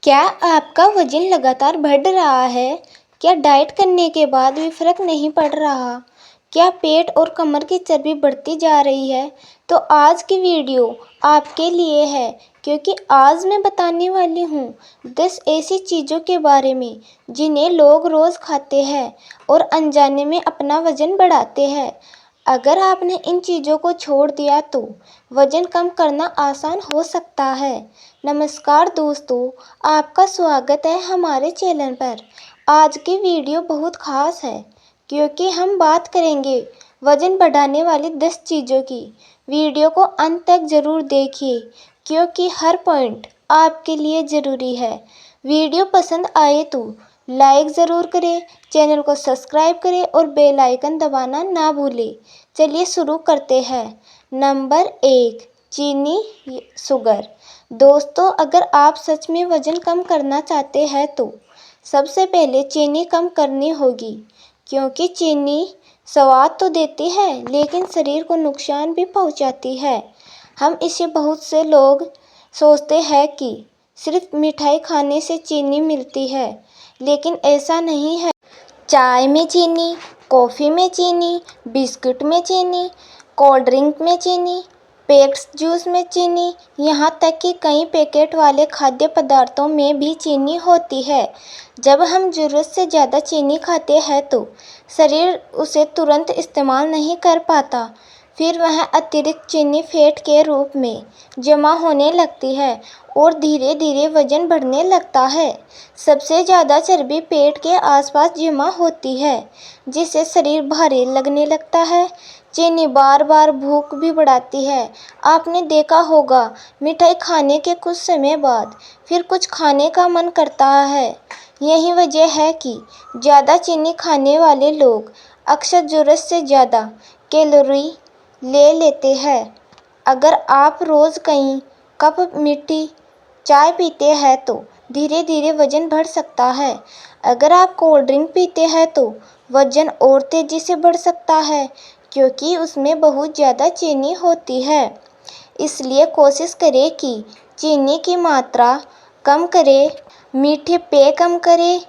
क्या आपका वजन लगातार बढ़ रहा है? क्या डाइट करने के बाद भी फर्क नहीं पड़ रहा? क्या पेट और कमर की चर्बी बढ़ती जा रही है? तो आज की वीडियो आपके लिए है, क्योंकि आज मैं बताने वाली हूँ 10 ऐसी चीज़ों के बारे में जिन्हें लोग रोज़ खाते हैं और अनजाने में अपना वजन बढ़ाते हैं। अगर आपने इन चीज़ों को छोड़ दिया तो वज़न कम करना आसान हो सकता है। नमस्कार दोस्तों, आपका स्वागत है हमारे चैनल पर। आज की वीडियो बहुत ख़ास है क्योंकि हम बात करेंगे वज़न बढ़ाने वाली 10 चीज़ों की। वीडियो को अंत तक ज़रूर देखिए क्योंकि हर पॉइंट आपके लिए ज़रूरी है। वीडियो पसंद आए तो लाइक ज़रूर करें, चैनल को सब्सक्राइब करें और बेल आइकन दबाना ना भूलें। चलिए शुरू करते हैं। नंबर 1, चीनी शुगर। दोस्तों, अगर आप सच में वज़न कम करना चाहते हैं तो सबसे पहले चीनी कम करनी होगी, क्योंकि चीनी स्वाद तो देती है लेकिन शरीर को नुकसान भी पहुंचाती है। बहुत से लोग सोचते हैं कि सिर्फ मिठाई खाने से चीनी मिलती है, लेकिन ऐसा नहीं है। चाय में चीनी, कॉफ़ी में चीनी, बिस्कुट में चीनी, कोल्ड ड्रिंक में चीनी, पैक्ड जूस में चीनी, यहाँ तक कि कई पैकेट वाले खाद्य पदार्थों में भी चीनी होती है। जब हम ज़रूरत से ज़्यादा चीनी खाते हैं तो शरीर उसे तुरंत इस्तेमाल नहीं कर पाता। फिर वह अतिरिक्त चीनी फैट के रूप में जमा होने लगती है और धीरे धीरे वज़न बढ़ने लगता है। सबसे ज़्यादा चर्बी पेट के आसपास जमा होती है, जिससे शरीर भारी लगने लगता है। चीनी बार बार भूख भी बढ़ाती है। आपने देखा होगा, मिठाई खाने के कुछ समय बाद फिर कुछ खाने का मन करता है। यही वजह है कि ज़्यादा चीनी खाने वाले लोग अक्सर ज़रूरत से ज़्यादा कैलोरी ले लेते हैं। अगर आप रोज़ कई कप मीठी चाय पीते हैं तो धीरे धीरे वज़न बढ़ सकता है। अगर आप कोल्ड ड्रिंक पीते हैं तो वज़न और तेज़ी से बढ़ सकता है, क्योंकि उसमें बहुत ज़्यादा चीनी होती है। इसलिए कोशिश करें कि चीनी की मात्रा कम करें, मीठे पेय कम करें,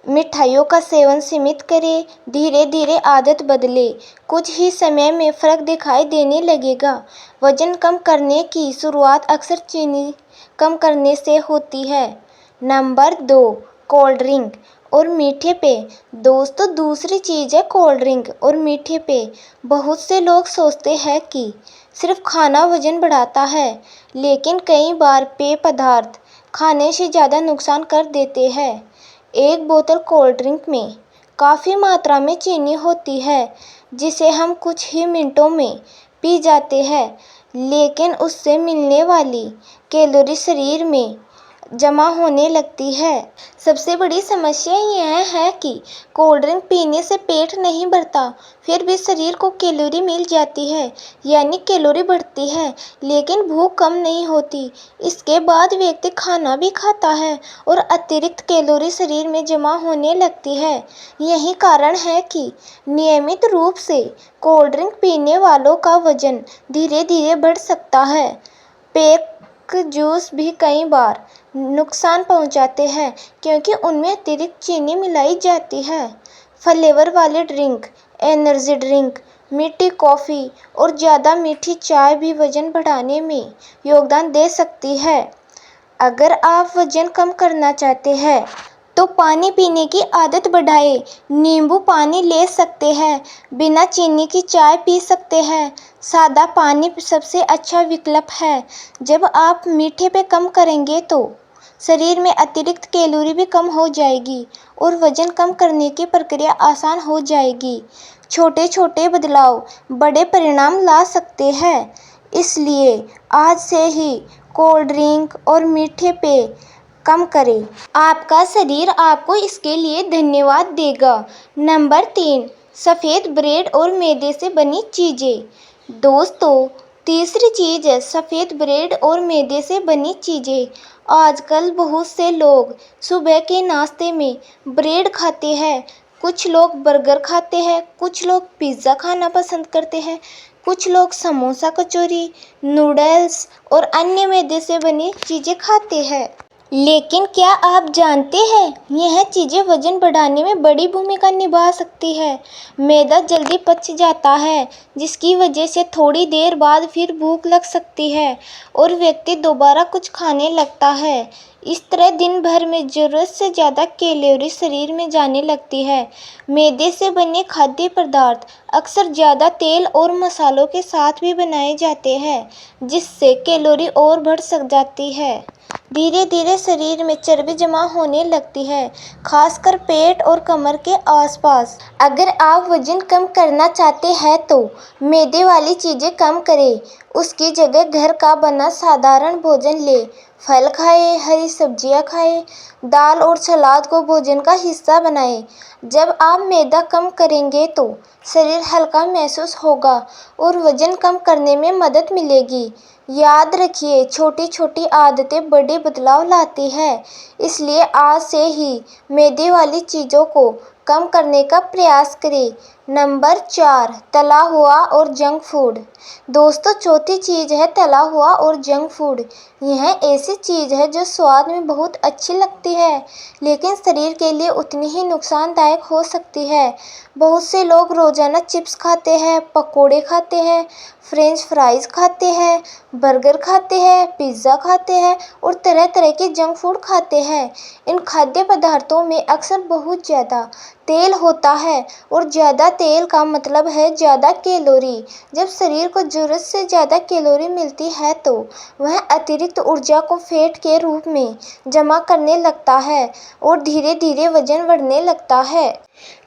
मिठाइयों का सेवन सीमित करें। धीरे धीरे आदत बदलें, कुछ ही समय में फ़र्क दिखाई देने लगेगा। वज़न कम करने की शुरुआत अक्सर चीनी कम करने से होती है। नंबर 2, कोल्ड ड्रिंक और मीठे पेय। दोस्तों, दूसरी चीज़ है कोल्ड ड्रिंक और मीठे पेय। बहुत से लोग सोचते हैं कि सिर्फ खाना वज़न बढ़ाता है, लेकिन कई बार पेय पदार्थ खाने से ज़्यादा नुकसान कर देते हैं। एक बोतल कोल्ड ड्रिंक में काफ़ी मात्रा में चीनी होती है, जिसे हम कुछ ही मिनटों में पी जाते हैं, लेकिन उससे मिलने वाली कैलोरी शरीर में जमा होने लगती है। सबसे बड़ी समस्या यह है कि कोल्ड ड्रिंक पीने से पेट नहीं भरता, फिर भी शरीर को कैलोरी मिल जाती है, यानी कैलोरी बढ़ती है, लेकिन भूख कम नहीं होती। इसके बाद व्यक्ति खाना भी खाता है और अतिरिक्त कैलोरी शरीर में जमा होने लगती है। यही कारण है कि नियमित रूप से कोल्ड ड्रिंक पीने वालों का वज़न धीरे धीरे बढ़ सकता है। पैक्ड जूस भी कई बार नुकसान पहुंचाते हैं, क्योंकि उनमें अतिरिक्त चीनी मिलाई जाती है। फ्लेवर वाले ड्रिंक, एनर्जी ड्रिंक, मीठी कॉफ़ी और ज़्यादा मीठी चाय भी वज़न बढ़ाने में योगदान दे सकती है। अगर आप वज़न कम करना चाहते हैं तो पानी पीने की आदत बढ़ाएं। नींबू पानी ले सकते हैं, बिना चीनी की चाय पी सकते हैं। सादा पानी सबसे अच्छा विकल्प है। जब आप मीठे पे कम करेंगे तो शरीर में अतिरिक्त कैलोरी भी कम हो जाएगी और वज़न कम करने की प्रक्रिया आसान हो जाएगी। छोटे छोटे बदलाव बड़े परिणाम ला सकते हैं, इसलिए आज से ही कोल्ड ड्रिंक और मीठे पेय कम करें। आपका शरीर आपको इसके लिए धन्यवाद देगा। नंबर 3, सफ़ेद ब्रेड और मैदे से बनी चीज़ें। दोस्तों, तीसरी चीज़ है सफ़ेद ब्रेड और मैदे से बनी चीज़ें। आजकल बहुत से लोग सुबह के नाश्ते में ब्रेड खाते हैं, कुछ लोग बर्गर खाते हैं, कुछ लोग पिज़्ज़ा खाना पसंद करते हैं, कुछ लोग समोसा, कचौरी, नूडल्स और अन्य मैदे से बनी चीज़ें खाते हैं। लेकिन क्या आप जानते हैं यह चीज़ें वजन बढ़ाने में बड़ी भूमिका निभा सकती है। मैदा जल्दी पच जाता है जिसकी वजह से थोड़ी देर बाद फिर भूख लग सकती है और व्यक्ति दोबारा कुछ खाने लगता है। इस तरह दिन भर में ज़रूरत से ज़्यादा कैलोरी शरीर में जाने लगती है। मैदे से बने खाद्य पदार्थ अक्सर ज़्यादा तेल और मसालों के साथ भी बनाए जाते हैं जिससे कैलोरी और बढ़ सक जाती है। धीरे धीरे शरीर में चर्बी जमा होने लगती है, खासकर पेट और कमर के आसपास। अगर आप वजन कम करना चाहते हैं तो मैदे वाली चीज़ें कम करें। उसकी जगह घर का बना साधारण भोजन लें। फल खाएं, हरी सब्जियां खाएं, दाल और सलाद को भोजन का हिस्सा बनाएं। जब आप मैदा कम करेंगे तो शरीर हल्का महसूस होगा और वजन कम करने में मदद मिलेगी। याद रखिए, छोटी छोटी आदतें बड़े बदलाव लाती हैं, इसलिए आज से ही मैदे वाली चीज़ों को कम करने का प्रयास करें। नंबर 4, तला हुआ और जंक फूड। दोस्तों, चौथी चीज़ है तला हुआ और जंक फूड। यह ऐसी चीज़ है जो स्वाद में बहुत अच्छी लगती है लेकिन शरीर के लिए उतनी ही नुकसानदायक हो सकती है। बहुत से लोग रोज़ाना चिप्स खाते हैं, पकोड़े खाते हैं, फ्रेंच फ्राइज़ खाते हैं, बर्गर खाते हैं, पिज़्ज़ा खाते हैं और तरह तरह के जंक फूड खाते हैं। इन खाद्य पदार्थों में अक्सर बहुत ज़्यादा तेल होता है और ज़्यादा तेल का मतलब है ज़्यादा कैलोरी। जब शरीर को ज़रूरत से ज़्यादा कैलोरी मिलती है तो वह अतिरिक्त ऊर्जा को फैट के रूप में जमा करने लगता है और धीरे धीरे वजन बढ़ने लगता है।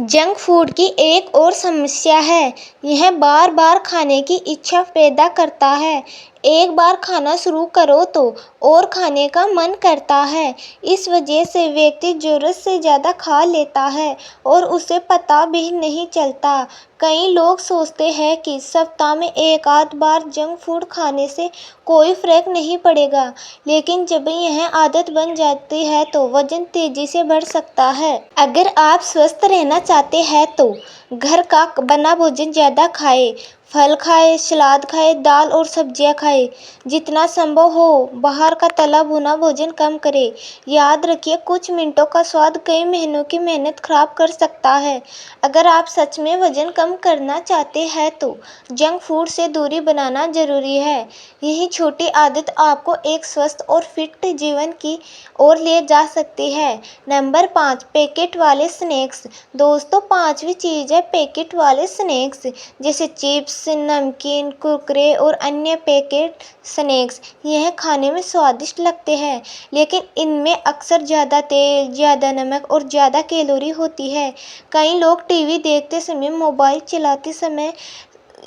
जंक फूड की एक और समस्या है, यह बार बार खाने की इच्छा पैदा करता है। एक बार खाना शुरू करो तो और खाने का मन करता है। इस वजह से व्यक्ति ज़रूरत से ज़्यादा खा लेता है और उसे पता भी नहीं चलता। कई लोग सोचते हैं कि सप्ताह में एक आध बार जंक फूड खाने से कोई फर्क नहीं पड़ेगा, लेकिन जब यह आदत बन जाती है तो वजन तेजी से बढ़ सकता है। अगर आप स्वस्थ रहना चाहते हैं तो घर का बना भोजन ज़्यादा खाएं। फल खाएं, सलाद खाएं, दाल और सब्जियां खाएं। जितना संभव हो बाहर का तला भुना भोजन कम करें। याद रखिए, कुछ मिनटों का स्वाद कई महीनों की मेहनत खराब कर सकता है। अगर आप सच में वजन कम करना चाहते हैं तो जंक फूड से दूरी बनाना जरूरी है। यही छोटी आदत आपको एक स्वस्थ और फिट जीवन की ओर ले जा सकती है। नंबर 5, पैकेट वाले स्नैक्स। दोस्तों, पांचवी चीज़ है पैकेट वाले स्नैक्स, जैसे चिप्स, नमकीन, कुरकुरे और अन्य पैकेट स्नैक्स। यह खाने में स्वादिष्ट लगते हैं लेकिन इनमें अक्सर ज़्यादा तेल, ज़्यादा नमक और ज़्यादा कैलोरी होती है। कई लोग टीवी देखते समय, मोबाइल चलाते समय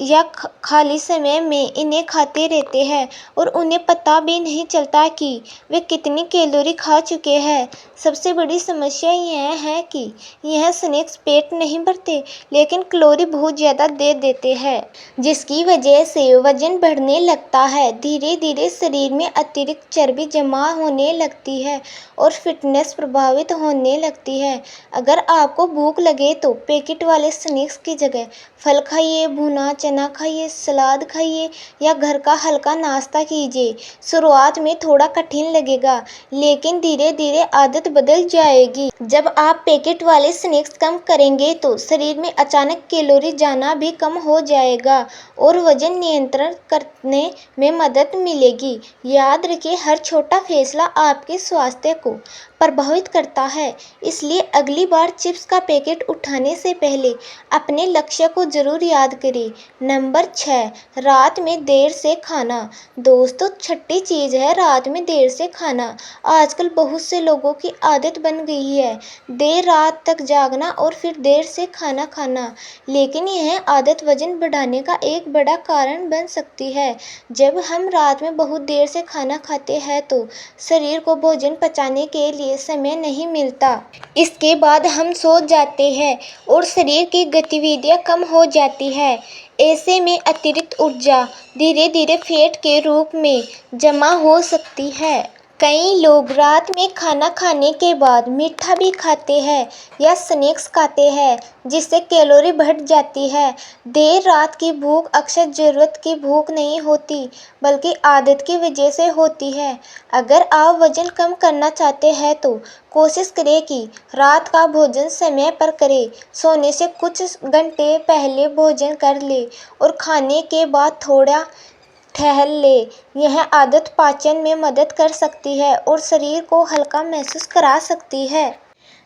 या खाली समय में इन्हें खाते रहते हैं और उन्हें पता भी नहीं चलता कि वे कितनी कैलोरी खा चुके हैं। सबसे बड़ी समस्या यह है कि यह स्नैक्स पेट नहीं भरते लेकिन कैलोरी बहुत ज़्यादा दे देते हैं, जिसकी वजह से वजन बढ़ने लगता है। धीरे धीरे शरीर में अतिरिक्त चर्बी जमा होने लगती है और फिटनेस प्रभावित होने लगती है। अगर आपको भूख लगे तो पैकेट वाले स्नैक्स की जगह फल खाइए, भुना चना खाइए, सलाद खाइए या घर का हल्का नाश्ता कीजिए। शुरुआत में थोड़ा कठिन लगेगा लेकिन धीरे धीरे आदत बदल जाएगी। जब आप पैकेट वाले स्नैक्स कम करेंगे तो शरीर में अचानक कैलोरी जाना भी कम हो जाएगा और वजन नियंत्रण करने में मदद मिलेगी। याद रखिए, हर छोटा फैसला आपके स्वास्थ्य को प्रभावित करता है, इसलिए अगली बार चिप्स का पैकेट उठाने से पहले अपने लक्ष्य को जरूर याद करें। नंबर 6, रात में देर से खाना। दोस्तों, छठी चीज़ है रात में देर से खाना। आजकल बहुत से लोगों की आदत बन गई है देर रात तक जागना और फिर देर से खाना खाना, लेकिन यह आदत वजन बढ़ाने का एक बड़ा कारण बन सकती है। जब हम रात में बहुत देर से खाना खाते हैं तो शरीर को भोजन पचाने के लिए समय नहीं मिलता। इसके बाद हम सो जाते हैं और शरीर की गतिविधियां कम हो जाती है। ऐसे में अतिरिक्त ऊर्जा धीरे धीरे फैट के रूप में जमा हो सकती है। कई लोग रात में खाना खाने के बाद मीठा भी खाते हैं या स्नैक्स खाते हैं जिससे कैलोरी बढ़ जाती है। देर रात की भूख अक्सर ज़रूरत की भूख नहीं होती बल्कि आदत की वजह से होती है। अगर आप वज़न कम करना चाहते हैं तो कोशिश करें कि रात का भोजन समय पर करें। सोने से कुछ घंटे पहले भोजन कर लें और खाने के बाद थोड़ा टहल ले। यह आदत पाचन में मदद कर सकती है और शरीर को हल्का महसूस करा सकती है।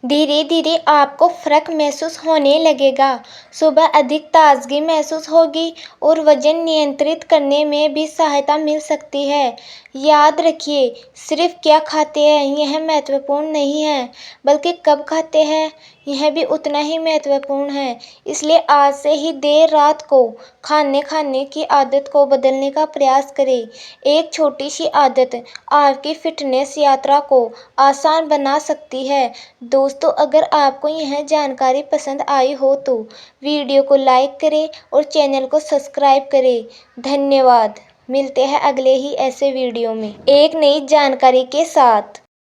धीरे धीरे आपको फर्क महसूस होने लगेगा। सुबह अधिक ताजगी महसूस होगी और वजन नियंत्रित करने में भी सहायता मिल सकती है। याद रखिए, सिर्फ क्या खाते हैं यह महत्वपूर्ण नहीं है बल्कि कब खाते हैं यह भी उतना ही महत्वपूर्ण है। इसलिए आज से ही देर रात को खाने की आदत को बदलने का प्रयास करें। एक छोटी सी आदत आपकी फिटनेस यात्रा को आसान बना सकती है। दोस्तों, अगर आपको यह जानकारी पसंद आई हो तो वीडियो को लाइक करें और चैनल को सब्सक्राइब करें। धन्यवाद। मिलते हैं अगले ही ऐसे वीडियो में एक नई जानकारी के साथ।